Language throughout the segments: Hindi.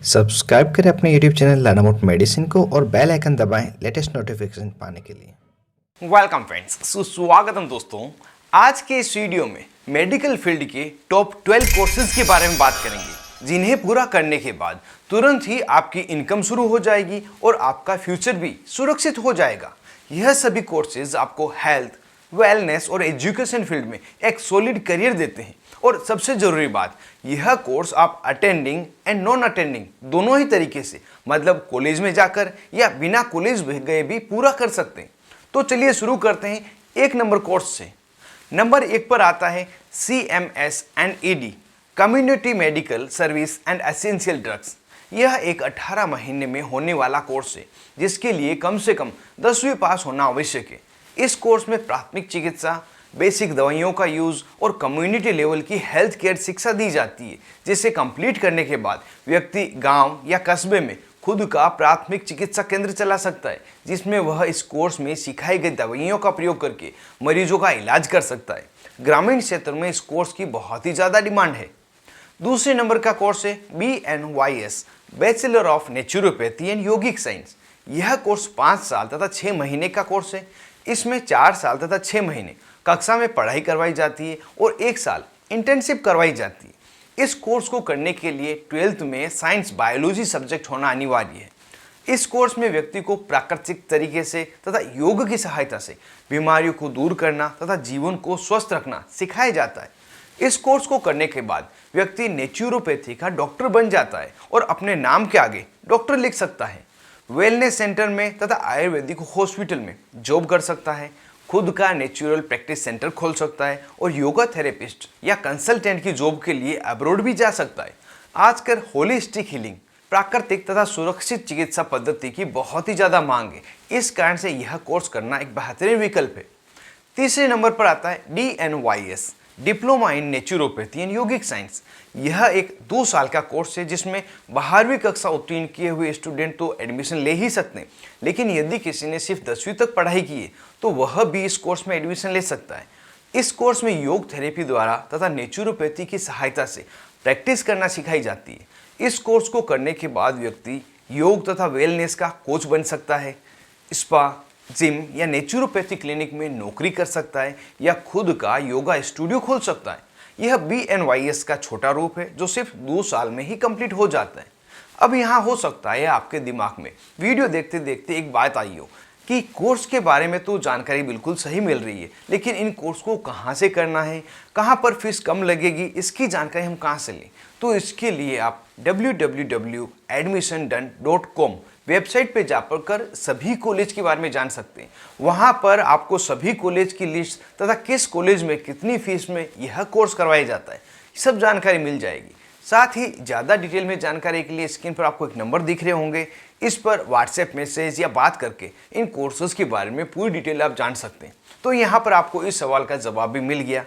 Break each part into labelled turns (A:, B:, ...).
A: सब्सक्राइब करें अपने यूट्यूब चैनल लानामोट मेडिसिन को और बेल आइकन दबाएं लेटेस्ट नोटिफिकेशन पाने के लिए।
B: वेलकम फ्रेंड्स, सुस्वागतम दोस्तों। आज के इस वीडियो में मेडिकल फील्ड के टॉप 12 कोर्सेज के बारे में बात करेंगे, जिन्हें पूरा करने के बाद तुरंत ही आपकी इनकम शुरू हो जाएगी और आपका फ्यूचर भी सुरक्षित हो जाएगा। यह सभी कोर्सेज आपको हेल्थ, वेलनेस और एजुकेशन फील्ड में एक सॉलिड करियर देते हैं। और सबसे जरूरी बात, यह कोर्स आप अटेंडिंग एंड नॉन अटेंडिंग दोनों ही तरीके से, मतलब कॉलेज में जाकर या बिना कॉलेज गए भी पूरा कर सकते हैं। तो चलिए शुरू करते हैं 1 नंबर कोर्स से। नंबर 1 पर आता है CMS and ED, community medical service and essential drugs. यह एक 18 महीने में होने वाला कोर्स है, जिसके लिए कम से कम 10वीं पास होना आवश्यक है। इस कोर्स में प्राथमिक चिकित्सा, बेसिक दवाइयों का यूज़ और कम्युनिटी लेवल की हेल्थ केयर शिक्षा दी जाती है, जिसे कंप्लीट करने के बाद व्यक्ति गांव या कस्बे में खुद का प्राथमिक चिकित्सा केंद्र चला सकता है, जिसमें वह इस कोर्स में सिखाई गई दवाइयों का प्रयोग करके मरीजों का इलाज कर सकता है। ग्रामीण क्षेत्र में इस कोर्स की बहुत ही ज़्यादा डिमांड है। दूसरे नंबर का कोर्स है BNYS, bachelor of naturopathy and yogic science. यह कोर्स 5 साल तथा 6 महीने का कोर्स है। इसमें 4 साल तथा 6 महीने कक्षा में पढ़ाई करवाई जाती है और 1 साल इंटर्नशिप करवाई जाती है। इस कोर्स को करने के लिए 12th में साइंस बायोलॉजी सब्जेक्ट होना अनिवार्य है। इस कोर्स में व्यक्ति को प्राकृतिक तरीके से तथा योग की सहायता से बीमारियों को दूर करना तथा जीवन को स्वस्थ रखना सिखाया जाता है। इस कोर्स को करने के बाद व्यक्ति नेचुरोपैथी का डॉक्टर बन जाता है और अपने नाम के आगे डॉक्टर लिख सकता है। वेलनेस सेंटर में तथा आयुर्वेदिक हॉस्पिटल में जॉब कर सकता है, खुद का नेचुरल प्रैक्टिस सेंटर खोल सकता है और योगा थेरेपिस्ट या कंसल्टेंट की जॉब के लिए अब्रॉड भी जा सकता है। आजकल होलिस्टिक हीलिंग, प्राकृतिक तथा सुरक्षित चिकित्सा पद्धति की बहुत ही ज़्यादा मांग है। इस कारण से यह कोर्स करना एक बेहतरीन विकल्प है। तीसरे नंबर पर आता है DNYS, diploma in naturopathy and yogic science. यह एक 2 साल का कोर्स है, जिसमें 12वीं कक्षा उत्तीर्ण किए हुए स्टूडेंट तो एडमिशन ले ही सकते हैं, लेकिन यदि किसी ने सिर्फ 10वीं तक पढ़ाई की है तो वह भी इस कोर्स में एडमिशन ले सकता है। इस कोर्स में योग थेरेपी द्वारा तथा नेचुरोपैथी की सहायता से प्रैक्टिस करना सिखाई जाती है। इस कोर्स को करने के बाद व्यक्ति योग तथा वेलनेस का कोच बन सकता है, स्पा, जिम या नेचुरोपैथी क्लिनिक में नौकरी कर सकता है या खुद का योगा स्टूडियो खोल सकता है। यह BNYS का छोटा रूप है, जो सिर्फ 2 साल में ही कंप्लीट हो जाता है। अब यहाँ हो सकता है आपके दिमाग में वीडियो देखते देखते एक बात आई हो कि कोर्स के बारे में तो जानकारी बिल्कुल सही मिल रही है, लेकिन इन कोर्स को कहाँ से करना है, कहाँ पर फीस कम लगेगी, इसकी जानकारी हम कहाँ से लें। तो इसके लिए आप www.admissiondone.com वेबसाइट पे जाकर सभी कॉलेज के बारे में जान सकते हैं। वहाँ पर आपको सभी कॉलेज की लिस्ट तथा किस कॉलेज में कितनी फीस में यह कोर्स करवाया जाता है, सब जानकारी मिल जाएगी। साथ ही ज़्यादा डिटेल में जानकारी के लिए स्क्रीन पर आपको एक नंबर दिख रहे होंगे, इस पर व्हाट्सएप मैसेज या बात करके इन कोर्सेज के बारे में पूरी डिटेल आप जान सकते हैं। तो यहाँ पर आपको इस सवाल का जवाब भी मिल गया।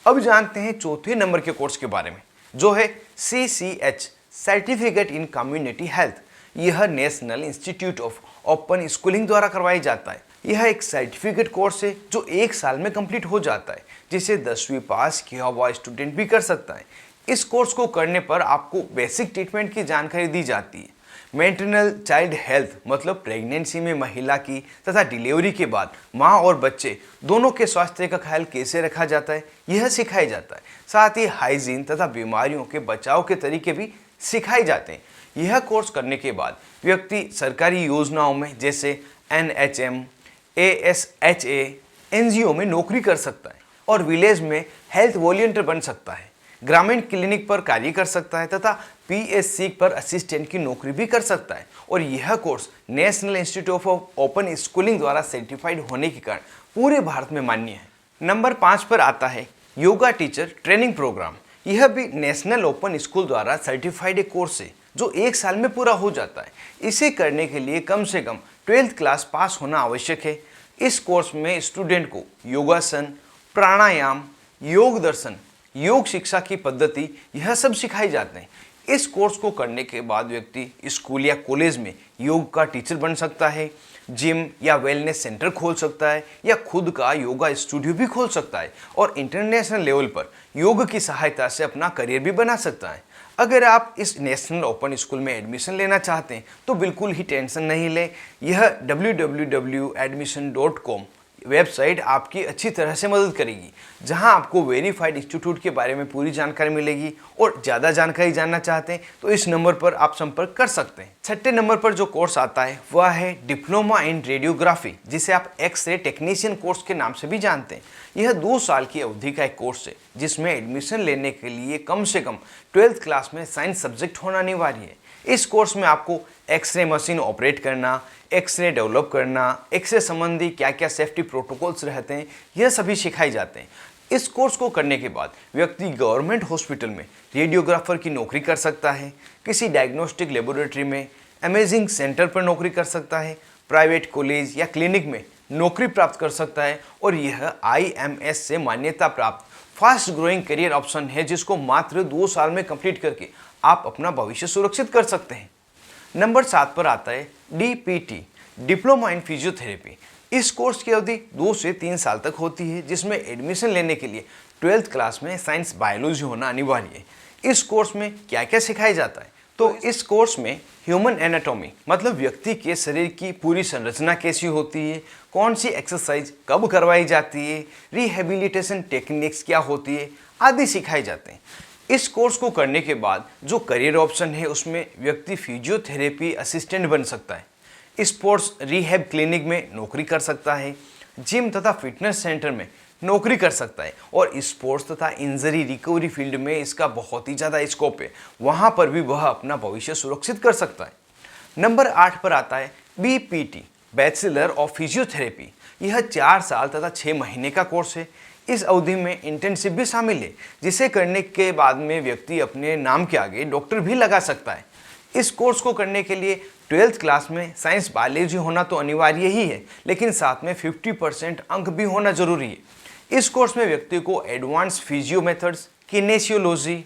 B: अब जानते हैं चौथे नंबर के कोर्स के बारे में, जो है CCH, certificate in community health. यह national institute of open schooling द्वारा करवाया जाता है। यह एक सर्टिफिकेट कोर्स है जो 1 साल में कंप्लीट हो जाता है, जिसे 10वीं पास किया हुआ स्टूडेंट भी कर सकता है। इस कोर्स को करने पर आपको बेसिक ट्रीटमेंट की जानकारी दी जाती है। मैटरनल चाइल्ड हेल्थ, मतलब प्रेगनेंसी में महिला की तथा डिलीवरी के बाद माँ और बच्चे दोनों के स्वास्थ्य का ख्याल कैसे रखा जाता है, यह सिखाया जाता है। साथ ही हाइजीन तथा बीमारियों के बचाव के तरीके भी सिखाए जाते हैं। यह कोर्स करने के बाद व्यक्ति सरकारी योजनाओं में जैसे NHM, ASHA, NGO में नौकरी कर सकता है और विलेज में हेल्थ वॉलंटियर बन सकता है, ग्रामीण क्लिनिक पर कार्य कर सकता है तथा PSC पर असिस्टेंट की नौकरी भी कर सकता है। और यह course national institute of open schooling द्वारा सर्टिफाइड होने के कारण पूरे भारत में मान्य है। नंबर 5 पर आता है योगा टीचर ट्रेनिंग प्रोग्राम। यह भी नेशनल ओपन स्कूल द्वारा सर्टिफाइड एक कोर्स है, जो 1 साल में पूरा हो जाता है। इसे करने के लिए कम से कम 12th क्लास पास होना आवश्यक है। इस कोर्स में स्टूडेंट को योगासन, प्राणायाम, योग दर्शन, योग शिक्षा की पद्धति, यह सब सिखाए जाते हैं। इस कोर्स को करने के बाद व्यक्ति स्कूल या कॉलेज में योग का टीचर बन सकता है, जिम या वेलनेस सेंटर खोल सकता है या खुद का योगा स्टूडियो भी खोल सकता है और इंटरनेशनल लेवल पर योग की सहायता से अपना करियर भी बना सकता है। अगर आप इस नेशनल ओपन स्कूल में एडमिशन लेना चाहते हैं तो बिल्कुल ही टेंशन नहीं लें। यह www.admission.com वेबसाइट आपकी अच्छी तरह से मदद करेगी, जहां आपको वेरीफाइड इंस्टीट्यूट के बारे में पूरी जानकारी मिलेगी। और ज़्यादा जानकारी जानना चाहते हैं तो इस नंबर पर आप संपर्क कर सकते हैं। छठे नंबर पर जो कोर्स आता है वह है डिप्लोमा इन रेडियोग्राफी, जिसे आप एक्सरे टेक्नीशियन कोर्स के नाम से भी जानते हैं। यह 2 साल की अवधि का एक कोर्स है, जिसमें एडमिशन लेने के लिए कम से कम 12th क्लास में साइंस सब्जेक्ट होना अनिवार्य है। इस कोर्स में आपको एक्सरे मशीन ऑपरेट करना, एक्सरे डेवलप करना, एक्सरे संबंधी क्या क्या सेफ्टी प्रोटोकॉल्स रहते हैं, यह सभी सिखाए जाते हैं। इस कोर्स को करने के बाद व्यक्ति गवर्नमेंट हॉस्पिटल में रेडियोग्राफर की नौकरी कर सकता है, किसी डायग्नोस्टिक लेबोरेटरी में, इमेजिंग सेंटर पर नौकरी कर सकता है, प्राइवेट कॉलेज या क्लिनिक में नौकरी प्राप्त कर सकता है। और यह IMS से मान्यता प्राप्त फास्ट ग्रोइंग करियर ऑप्शन है, जिसको मात्र 2 साल में कंप्लीट करके आप अपना भविष्य सुरक्षित कर सकते हैं। नंबर 7 पर आता है DPT, डिप्लोमा इन फिजियोथेरेपी। इस कोर्स की अवधि 2 से 3 साल तक होती है, जिसमें एडमिशन लेने के लिए 12th क्लास में साइंस बायोलॉजी होना अनिवार्य है। इस कोर्स में क्या क्या सिखाया जाता है? तो इस कोर्स में ह्यूमन एनाटॉमी, मतलब व्यक्ति के शरीर की पूरी संरचना कैसी होती है, कौन सी एक्सरसाइज कब करवाई जाती है, रिहेबिलिटेशन टेक्निक्स क्या होती है, आदि सिखाए जाते हैं। इस कोर्स को करने के बाद जो करियर ऑप्शन है उसमें व्यक्ति फिजियोथेरेपी असिस्टेंट बन सकता है, स्पोर्ट्स रिहैब क्लिनिक में नौकरी कर सकता है, जिम तथा फिटनेस सेंटर में नौकरी कर सकता है। और स्पोर्ट्स तथा इंजरी रिकवरी फील्ड में इसका बहुत ही ज़्यादा स्कोप है, वहाँ पर भी वह अपना भविष्य सुरक्षित कर सकता है। नंबर 8 पर आता है BPT, बैचलर ऑफ फिजियोथेरेपी। यह 4 साल तथा 6 महीने का कोर्स है। इस अवधि में इंटर्नशिप भी शामिल है, जिसे करने के बाद में व्यक्ति अपने नाम के आगे डॉक्टर भी लगा सकता है। इस कोर्स को करने के लिए 12th क्लास में साइंस बायोलॉजी होना तो अनिवार्य ही है, लेकिन साथ में 50% अंक भी होना जरूरी है। इस कोर्स में व्यक्ति को advance physio methods, kinesiology,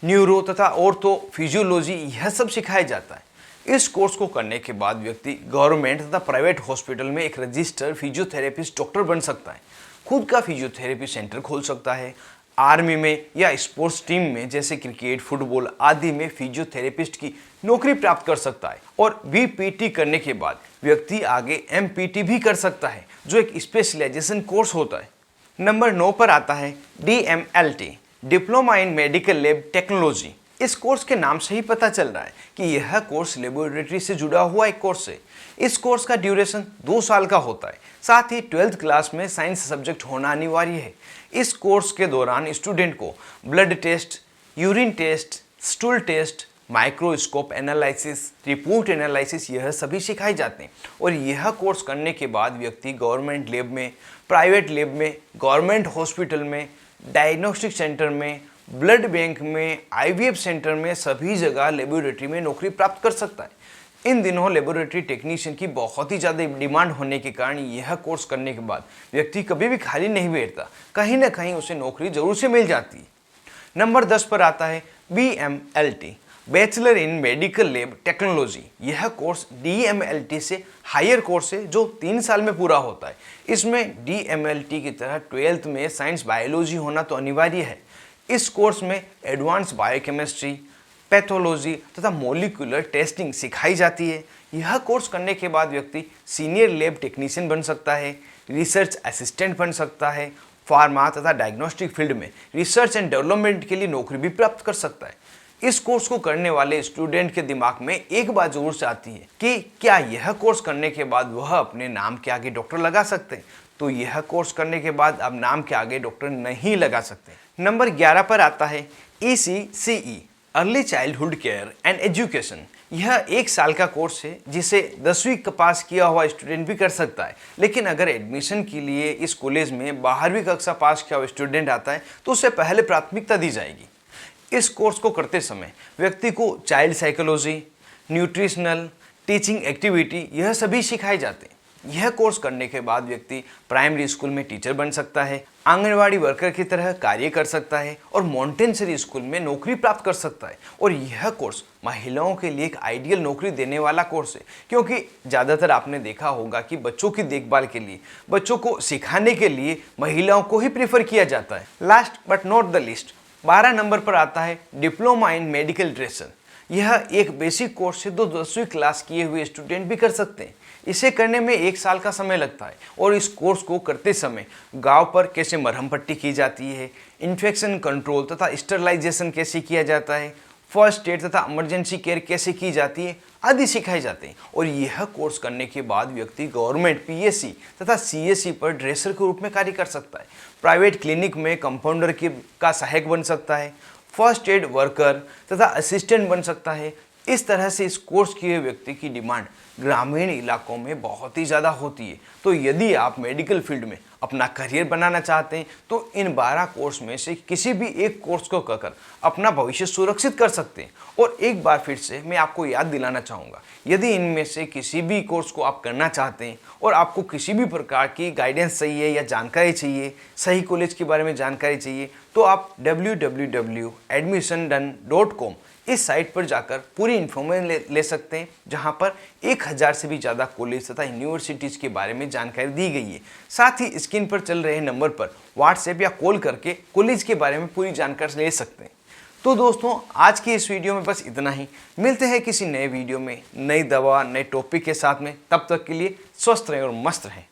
B: neuro तथा ऑर्थो फिजियोलॉजी यह सब सिखाया जाता है। इस कोर्स को करने के बाद व्यक्ति गवर्नमेंट तथा प्राइवेट हॉस्पिटल में एक रजिस्टर्ड फिजियोथेरेपिस्ट डॉक्टर बन सकता है, खुद का फिजियोथेरेपी सेंटर खोल सकता है, आर्मी में या स्पोर्ट्स टीम में जैसे क्रिकेट, फुटबॉल आदि में फिजियोथेरेपिस्ट की नौकरी प्राप्त कर सकता है। और BPT करने के बाद व्यक्ति आगे MPT भी कर सकता है, जो एक स्पेशलाइजेशन कोर्स होता है। नंबर 9 पर आता है DMLT, diploma in medical lab technology. इस कोर्स के नाम से ही पता चल रहा है कि यह कोर्स लेबोरेटरी से जुड़ा हुआ एक कोर्स है। इस कोर्स का ड्यूरेशन 2 साल का होता है, साथ ही 12th क्लास में साइंस सब्जेक्ट होना अनिवार्य है। इस कोर्स के दौरान स्टूडेंट को blood test, urine test, stool test, microscope analysis, report analysis यह सभी सिखाए जाते हैं। और यह कोर्स करने के बाद व्यक्ति गवर्नमेंट लैब में, प्राइवेट लैब में, गवर्नमेंट हॉस्पिटल में, डायग्नोस्टिक सेंटर में, ब्लड बैंक में, IVF सेंटर में, सभी जगह लेबोरेटरी में नौकरी प्राप्त कर सकता है। इन दिनों लेबोरेटरी टेक्नीशियन की बहुत ही ज़्यादा डिमांड होने के कारण यह कोर्स करने के बाद व्यक्ति कभी भी खाली नहीं बैठता, कहीं ना कहीं उसे नौकरी जरूर से मिल जाती है। नंबर 10 पर आता है BMLT, bachelor in medical lab technology. यह कोर्स DMLT से हायर कोर्स है, जो 3 साल में पूरा होता है। इसमें DMLT की तरह 12th में साइंस बायोलॉजी होना तो अनिवार्य है। इस कोर्स में एडवांस बायोकेमिस्ट्री, पैथोलॉजी तथा मोलिकुलर टेस्टिंग सिखाई जाती है। यह कोर्स करने के बाद व्यक्ति सीनियर लैब टेक्नीशियन बन सकता है, रिसर्च असिस्टेंट बन सकता है, फार्मा तथा डायग्नोस्टिक फील्ड में रिसर्च एंड डेवलपमेंट के लिए नौकरी भी प्राप्त कर सकता है। इस कोर्स को करने वाले स्टूडेंट के दिमाग में एक बात जरूर से आती है कि क्या यह कोर्स करने के बाद वह अपने नाम के आगे डॉक्टर लगा सकते हैं? तो यह कोर्स करने के बाद अब नाम के आगे डॉक्टर नहीं लगा सकते। नंबर 11 पर आता है ECCE, early childhood care and education. यह 1 साल का कोर्स है, जिसे 10वीं का पास किया हुआ स्टूडेंट भी कर सकता है। लेकिन अगर एडमिशन के लिए इस कॉलेज में 12वीं कक्षा पास किया हुआ स्टूडेंट आता है तो उसे पहले प्राथमिकता दी जाएगी। इस कोर्स को करते समय व्यक्ति को child psychology, nutritional, teaching activity यह सभी सिखाए जाते हैं। यह कोर्स करने के बाद व्यक्ति प्राइमरी स्कूल में टीचर बन सकता है, आंगनवाड़ी वर्कर की तरह कार्य कर सकता है और मॉन्टेसरी स्कूल में नौकरी प्राप्त कर सकता है। और यह कोर्स महिलाओं के लिए एक आइडियल नौकरी देने वाला कोर्स है, क्योंकि ज़्यादातर आपने देखा होगा कि बच्चों की देखभाल के लिए, बच्चों को सिखाने के लिए महिलाओं को ही प्रेफर किया जाता है। Last but not the list, 12 number पर आता है डिप्लोमा इन मेडिकल ड्रेसर। यह एक बेसिक कोर्स है जो 10वीं क्लास किए हुए स्टूडेंट भी कर सकते हैं। इसे करने में 1 साल का समय लगता है और इस कोर्स को करते समय गांव पर कैसे मरहम पट्टी की जाती है, इन्फेक्शन कंट्रोल तथा स्टरलाइजेशन कैसे किया जाता है, फर्स्ट एड तथा इमरजेंसी केयर कैसे की जाती है आदि सिखाए जाते हैं। और यह कोर्स करने के बाद व्यक्ति गवर्नमेंट पीएससी तथा सीएससी पर ड्रेसर के रूप में कार्य कर सकता है, प्राइवेट क्लिनिक में कंपाउंडर का सहायक बन सकता है, फर्स्ट एड वर्कर तथा असिस्टेंट बन सकता है। इस तरह से इस कोर्स किए व्यक्ति की डिमांड ग्रामीण इलाकों में बहुत ही ज़्यादा होती है। तो यदि आप मेडिकल फील्ड में अपना करियर बनाना चाहते हैं तो इन 12 कोर्स में से किसी भी एक कोर्स को कर अपना भविष्य सुरक्षित कर सकते हैं। और एक बार फिर से मैं आपको याद दिलाना चाहूँगा, यदि इनमें से किसी भी कोर्स को आप करना चाहते हैं और आपको किसी भी प्रकार की गाइडेंस चाहिए या जानकारी चाहिए, सही कॉलेज के बारे में जानकारी चाहिए, तो आप www.admissiondone.com इस साइट पर जाकर पूरी इन्फॉर्मेशन ले सकते हैं, जहां पर 1000 से भी ज़्यादा कॉलेज तथा यूनिवर्सिटीज़ के बारे में जानकारी दी गई है। साथ ही स्क्रीन पर चल रहे नंबर पर व्हाट्सएप या कॉल करके कॉलेज के बारे में पूरी जानकारी ले सकते हैं। तो दोस्तों, आज की इस वीडियो में बस इतना ही। मिलते हैं किसी नए वीडियो में, नई दवा, नए टॉपिक के साथ में। तब तक के लिए स्वस्थ रहें और मस्त रहें।